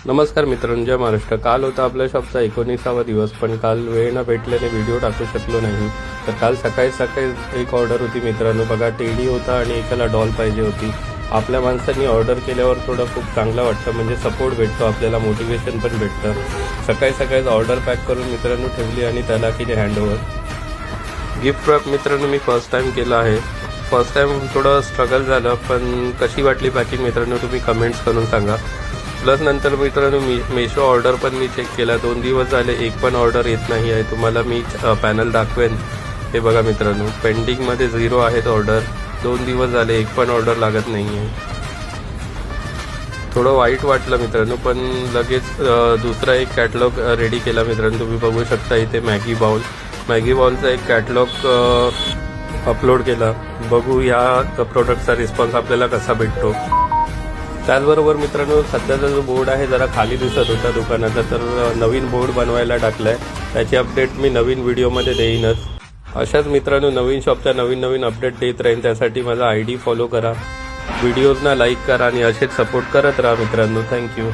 नमस्कार मित्रांनो, जय महाराष्ट्र। काल होता आपल्या शॉपचा 19वा दिवस, पण काल वेळ न भेटल्याने व्हिडिओ टाकू शकलो नाही। तर काल सकाळी सकाळी एक ऑर्डर होती मित्रांनो, बघा टेडी होता आणि एकाला डॉल पाहिजे होती। आपल्या माणसांनी ऑर्डर केल्यावर थोडं खूप चांगलं वाटतं, म्हणजे सपोर्ट भेटतो आपल्याला, मोटिवेशन पण भेटतं। सकाळी सकाळीच ऑर्डर पॅक करून मित्रांनो ठेवली आणि त्याला केली हँडओव्हर। गिफ्ट रॅप मित्रांनो मी फर्स्ट टाइम केला आहे। फर्स्ट टाइम थोडं स्ट्रगल झालं, पण कशी वाटली पॅकिंग मित्रांनो तुम्ही कमेंट्स करून सांगा। प्लस नंतर मित्रांनो मेशो ऑर्डर पण मी चेक केला, 2 दिवस झाले एक पण ऑर्डर येत नाही आहे। तुम्हाला मी पॅनल दाखवेन, हे बघा मित्रांनो, पेंडिंगमध्ये 0 आहेत ऑर्डर। 2 दिवस झाले एक पण ऑर्डर लागत नाही आहे। थोडं वाईट वाटलं मित्रांनो, पण लगेच दुसरा एक कॅटलॉग रेडी केला मित्रांनो। तुम्ही बघू शकता इथे मॅगी बाउलचा एक कॅटलॉग अपलोड केला। बघू या प्रोडक्टचा रिस्पॉन्स आपल्याला कसा भेटतो। त्याचबरोबर मित्रांनो सध्याचा जो बोर्ड आहे जरा खाली दिसत होता दुकानाचा, तर नवीन बोर्ड बनवायला टाकलाय। त्याची अपडेट मी नवीन व्हिडिओमध्ये देईनच। अशाच मित्रांनो नवीन शॉपच्या नवीन अपडेट देत राहीन, त्यासाठी माझा ID फॉलो करा, व्हिडिओजना लाईक करा आणि असेच सपोर्ट करत राहा मित्रांनो। थँक्यू।